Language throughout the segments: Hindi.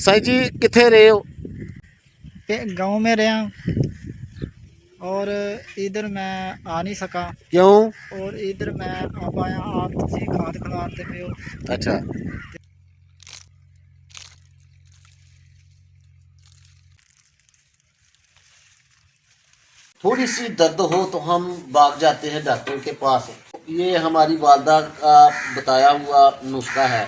साईं जी किथे रहे हो? गांव में रहा और इधर मैं आ नहीं सका क्यों? और इधर मैं अब आया। आप तुसी खाद खिलाते पे हो। अच्छा, थोड़ी सी दर्द हो तो हम भाग जाते हैं डॉक्टर के पास। ये हमारी वालदा का बताया हुआ नुस्खा है।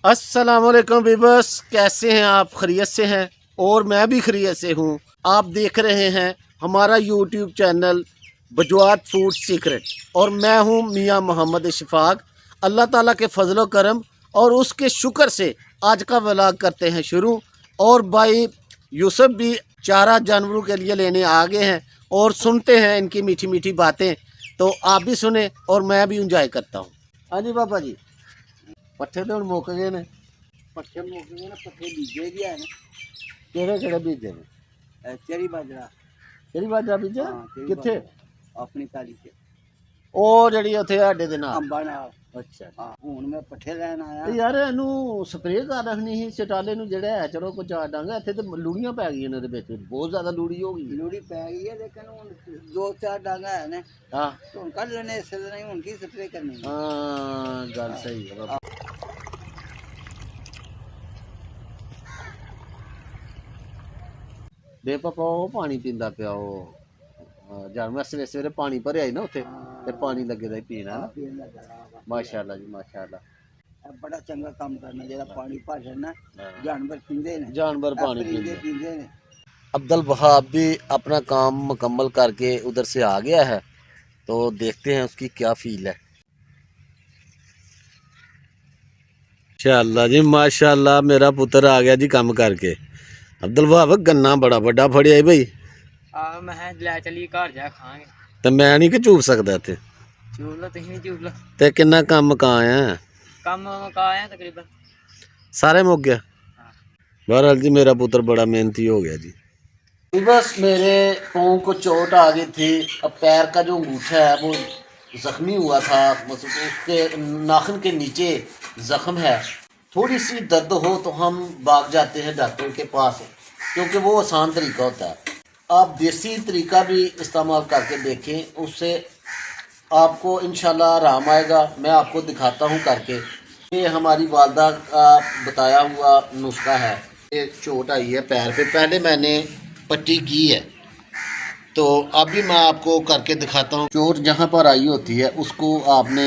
अस्सलाम वालेकुम वीवर्स, कैसे हैं आप? खैरियत से हैं? और मैं भी खैरियत से हूँ। आप देख रहे हैं हमारा यूट्यूब चैनल बजवात फूड सीक्रेट और मैं हूँ मियाँ मोहम्मद इशफाक। अल्लाह ताला के फजल व करम और उसके शुक्र से आज का व्लॉग करते हैं शुरू। और भाई यूसुफ भी चारा जानवरों के लिए लेने आ गए हैं और सुनते हैं इनकी मीठी मीठी बातें। तो आप भी सुने और मैं भी इंजॉय करता हूँ। हाँ जी बाबा जी, पट्ठे तो हुण मुक गए ने। पट्ठे मुक गए ना, पट्ठे बीजे भी है ना। किहड़े किहड़े बीजे ने? चरी बाजरा। किहड़ी बाजरा बीजे? कित्थे? अपनी ताली से ਉਹ ਜਿਹੜੀ ਉੱਥੇ ਸਾਡੇ ਦੇ ਨਾਲ। अंबा नाल। ਅੱਛਾ हाँ हूँ मैं पट्ठे लैन आया। ਤੇ ਯਾਰ ਇਹਨੂੰ ਸਪਰੇਅ ਕਰ ਰੱਖਣੀ ਸੀ ਚਟਾਲੇ ਨੂੰ ਜਿਹੜਾ ਹੈ। ਚਲੋ ਕੋਈ ਚਾਰ ਡਾਂਗਾ ਇੱਥੇ ਤੇ ਲੂੜੀਆਂ ਪੈ ਗਈਆਂ ਨੇ ਇਹਦੇ ਵਿੱਚ, ਬਹੁਤ ਜ਼ਿਆਦਾ ਲੂੜੀ ਹੋ ਗਈ। लूड़ी पै गई है लेकिन हूँ दो चार डांगा है ने ਹਾਂ तो हूँ कल लेने इस नहीं हूँ की स्प्रे करनी है। ਹਾਂ ਗੱਲ ਸਹੀ ਹੈ ਬਾਬਾ। ਦੇ ਪਾਪਾ ਉਹ ਪਾਣੀ ਪੀਂਦਾ ਪਿਆ ਉਹ। ਜਦ ਮੈਂ ਸਵੇਰੇ ਸਵੇਰੇ ਪਾਣੀ ਭਰਿਆ ਸੀ ਨਾ ਉੱਥੇ ਤੇ ਪਾਣੀ ਲੱਗੇ ਦਾ ਹੀ ਪੀਣਾ ਨਾ। पीन लगा रहा। ਮਾਸ਼ਾਅੱਲਾ ਜੀ ਮਾਸ਼ਾਅੱਲਾ। बड़ा चंगा काम करना जेड़ा पानी भर छड़ना। जानवर पींदे ने, जानवर पानी परिंदे पींदे। पींदे ने। अब्दुल वहाब भी अपना काम मुकम्मल करके उधर से आ गया है, तो देखते हैं उसकी क्या फील है। माशाअल्लाह जी माशाअल्लाह, मेरा पुत्र आ गया जी काम करके। अब्दुल वहाब गन्ना बड़ा बड़ा फड़िया है भाई। मैं लै चलिए घर जा खांगे। तो मैं नहीं कि चूप सकता इत्थे चूल लो तुसीं चूल लो। ते किन्ना काम मुकाया कम मुकाया तकरीबन सारे मुक गया। बहरहाल जी मेरा पुत्र बड़ा मेहनती हो गया जी। बस मेरे पाँव को चोट आ गई थी। अब पैर का जो अंगूठा है वो ज़ख्मी हुआ था, मतलब उसके नाखून के नीचे ज़ख्म है। थोड़ी सी दर्द हो तो हम भाग जाते हैं डॉक्टर के पास, क्योंकि वो आसान तरीका होता है। आप देसी तरीका भी इस्तेमाल करके देखें, उससे आपको इंशाल्लाह आराम आएगा। मैं आपको दिखाता हूँ करके। ये हमारी वालदा का बताया हुआ नुस्खा है। ये चोट आई है पैर पे, पहले मैंने पट्टी की है, तो अभी मैं आपको करके दिखाता हूँ। चोट जहाँ पर आई होती है उसको आपने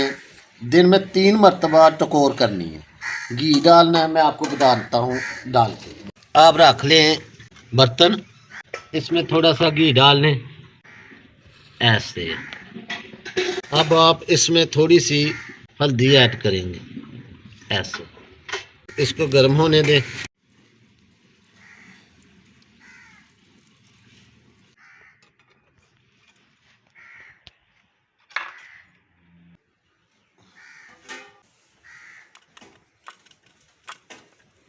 दिन में 3 मरतबा टकोर करनी है। घी डालना है, मैं आपको बता देता हूँ डाल के। आप रख लें बर्तन, इसमें थोड़ा सा घी डाल लें ऐसे। अब आप इसमें थोड़ी सी हल्दी ऐड करेंगे ऐसे। इसको गर्म होने दें।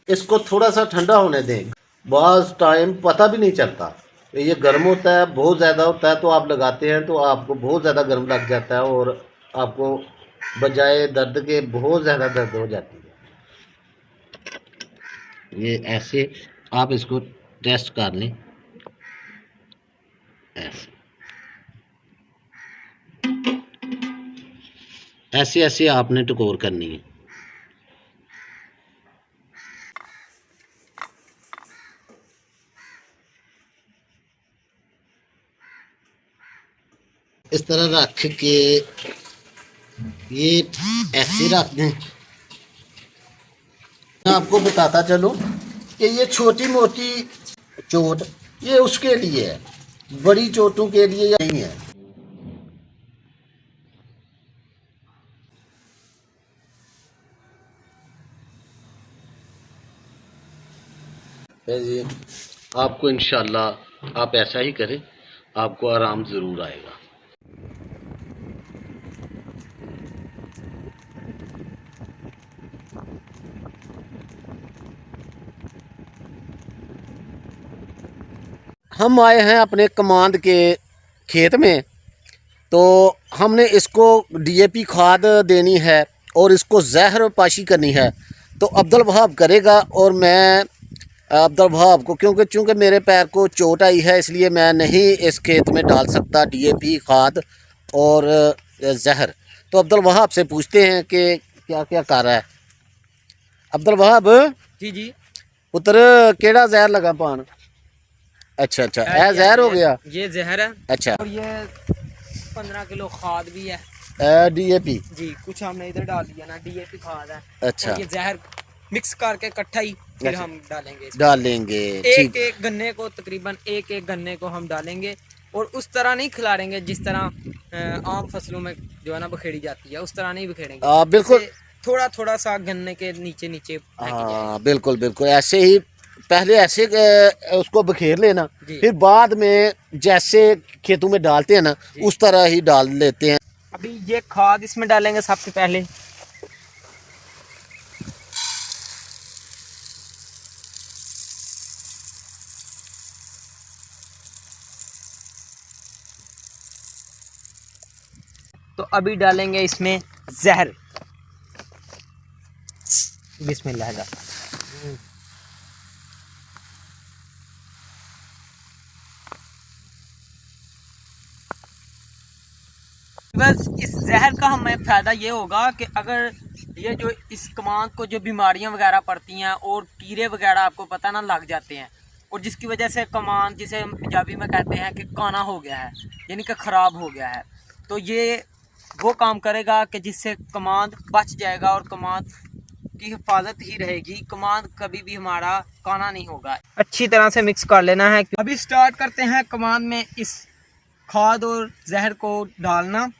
इसको थोड़ा सा ठंडा होने दें। बाज़ टाइम पता भी नहीं चलता, ये गर्म होता है, बहुत ज़्यादा होता है तो आप लगाते हैं तो आपको बहुत ज़्यादा गर्म लग जाता है और आपको बजाय दर्द के बहुत ज़्यादा दर्द हो जाती है। ये ऐसे आप इसको टेस्ट कर लें ऐसे। ऐसे ऐसे आपने टकोर करनी है। इस तरह रख के ये ऐसे रख दें। मैं आपको बताता चलूं कि ये छोटी मोटी चोट ये उसके लिए है, बड़ी चोटों के लिए नहीं है। जी आपको इंशाल्लाह आप ऐसा ही करें, आपको आराम ज़रूर आएगा। हम आए हैं अपने कमांड के खेत में, तो हमने इसको डीएपी खाद देनी है और इसको जहर पाशी करनी है तो अब्दुल वहाब करेगा, और मैं अब्दुल वहाब को, क्योंकि चूँकि मेरे पैर को चोट आई है, इसलिए मैं नहीं इस खेत में डाल सकता डीएपी खाद और जहर। तो अब्दुल वहाब से पूछते हैं कि क्या क्या कर रहा है। अब्दुल वहाब जी जी। पुत्र केड़ा जहर लगा पान? अच्छा अच्छा, ए जहर हो गया। ये जहर है। अच्छा, और ये 15 किलो खाद भी है। डीएपी। जी, कुछ हमने इधर डाल दिया ना, डीएपी खाद है। अच्छा, और ये जहर मिक्स करके इकट्ठा ही फिर अच्छा, हम डालेंगे इसमें। डालेंगे, एक ठीक। एक गन्ने को तकरीबन एक एक गन्ने को हम डालेंगे, और उस तरह नहीं खिलाड़ेंगे जिस तरह आम फसलों में जो है ना बखेड़ी जाती है, उस तरह नहीं बखेड़ेंगे। बिल्कुल। थोड़ा थोड़ा सा गन्ने के नीचे नीचे फेंकी जाएगी। हाँ बिल्कुल बिल्कुल, ऐसे ही पहले ऐसे उसको बखेर लेना, जी। फिर बाद में जैसे खेतों में डालते हैं ना, उस तरह ही डाल लेते हैं। अभी ये खाद इसमें डालेंगे सबसे पहले। तो अभी डालेंगे इसमें जहर। बिस्मिल्लाह का। बस इस जहर का हमें फ़ायदा ये होगा कि अगर ये जो इस कमांद को जो बीमारियां वगैरह पड़ती हैं और कीड़े वगैरह आपको पता ना लग जाते हैं, और जिसकी वजह से कमांद, जिसे हम पंजाबी में कहते हैं कि काना हो गया है, यानी कि ख़राब हो गया है, तो ये वो काम करेगा कि जिससे कमांद बच जाएगा और कमांद की हिफाजत ही रहेगी। कमांद कभी भी हमारा काना नहीं होगा। अच्छी तरह से मिक्स कर लेना है। अभी स्टार्ट करते हैं कमांद में इस खाद और जहर को डालना।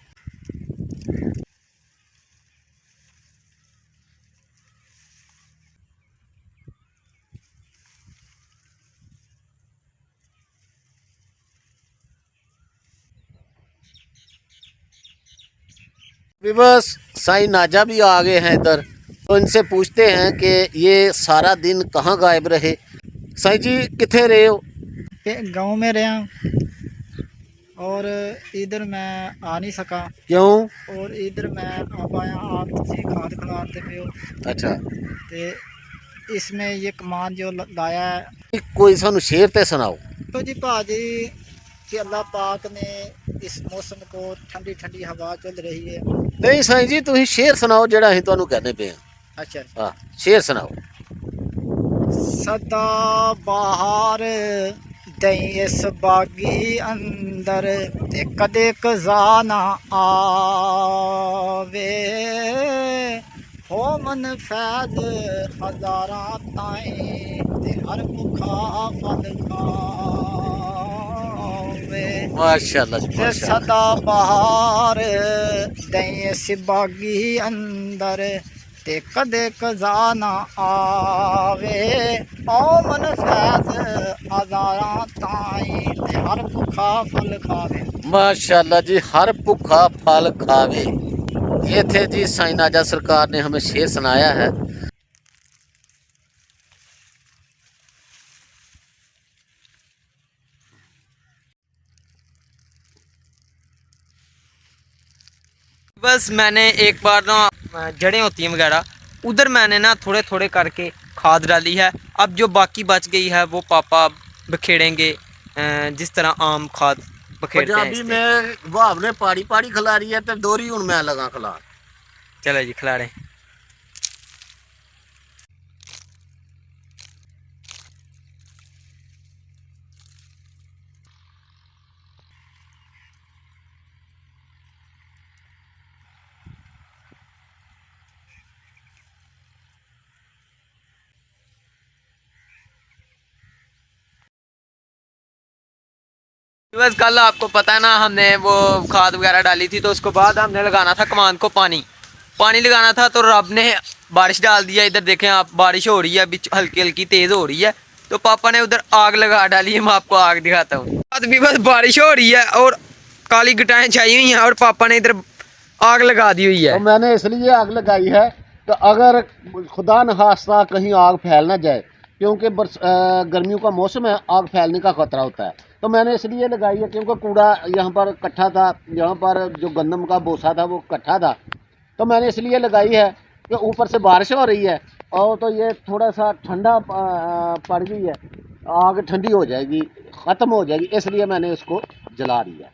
बस साईं नाजा भी आ गए हैं इधर, तो इनसे पूछते हैं कि ये सारा दिन कहाँ गायब रहे। साईं जी किथे रहे हो? गांव में रहा, और इधर मैं आ नहीं सका। क्यों? और इधर मैं अब आया, आप तुझे खाद खिलाते पे हो, अच्छा, तो इसमें ये कमान जो लाया है। कोई सानू शेर ते सुनाओ। तो जी भाजी कि अल्लाह पाक ने इस मौसम को ठंडी ठंडी हवा चल रही है। नहीं साईं जी, तुम शेर सुनाओ जेड़ा असीं तुहानू कहने पे हैं। अच्छा, हाँ, शेर सुनाओ। सदा बाहर दई इस बागी अंदर, ते कदे खजाना आवे, हो मन फैज हजारा ताई, ते हर भुखा फल खावे। माशाल्लाह जी, ते माशाल्लाह। सदा बाहर दई इस बागी अंदर, ते कदे खजाना आवे, ओ मन फैज हजारा ताई, ते हर भुखा फल खावे। माशाल्लाह जी, हर भुखा फल खावे। ये थे जी साईं नाजा सरकार ने हमें शेर सुनाया है। बस मैंने एक बार ना जड़ें होती हैं वगैरह, उधर मैंने ना थोड़े थोड़े करके खाद डाली है। अब जो बाकी बच गई है वो पापा बखेड़ेंगे, जिस तरह आम खाद बखेड़ते हैं। पंजाबी में भाव ने पाड़ी पाड़ी खिला रही है, तो दोरी हूँ मैं लगा खिला। चलो जी खिलाड़े। बस कल आपको पता है ना, हमने वो खाद वगैरह डाली थी, तो उसके बाद हमने लगाना था कमान को पानी लगाना था, तो रब ने बारिश डाल दिया। इधर देखें आप, बारिश हो रही है, बीच हल्की हल्की तेज़ हो रही है, तो पापा ने उधर आग लगा डाली है। मैं आपको आग दिखाता हूँ। अभी बस बारिश हो रही है और काली गटाएं छाई हुई हैं, और पापा ने इधर आग लगा दी हुई है। तो मैंने इसलिए आग लगाई है कि अगर खुदा न खास्ता कहीं आग फैल ना जाए, क्योंकि गर्मियों का मौसम है, आग फैलने का खतरा होता है। तो मैंने इसलिए लगाई है क्योंकि कूड़ा यहाँ पर इकट्ठा था, यहाँ पर जो गंदम का बोसा था वो इकट्ठा था। तो मैंने इसलिए लगाई है कि ऊपर से बारिश हो रही है, और तो ये थोड़ा सा ठंडा पड़ गई है, आग ठंडी हो जाएगी, ख़त्म हो जाएगी, इसलिए मैंने इसको जला दिया।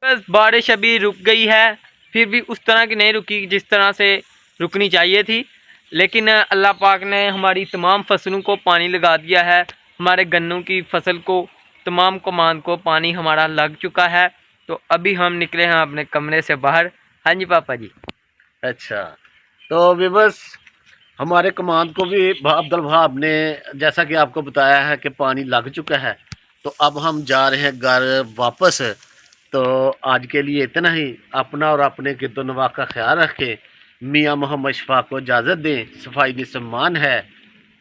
बस बारिश अभी रुक गई है, फिर भी उस तरह की नहीं रुकी जिस तरह से रुकनी चाहिए थी, लेकिन अल्लाह पाक ने हमारी तमाम फसलों को पानी लगा दिया है। हमारे गन्नों की फसल को, तमाम कमान को पानी हमारा लग चुका है। तो अभी हम निकले हैं अपने कमरे से बाहर। हाँ जी पापा जी। अच्छा, तो अभी बस हमारे कमान को भी अब्दुल भाब ने जैसा कि आपको बताया है कि पानी लग चुका है, तो अब हम जा रहे हैं घर वापस। तो आज के लिए इतना ही। अपना और अपने गिरदोनवा का ख्याल रखें। मियाँ मोहम्मद शफा को इजाज़त दें। सफाई निस्मान है।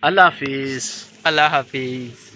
अल्लाह हाफिज़। अल्लाह हाफिज़।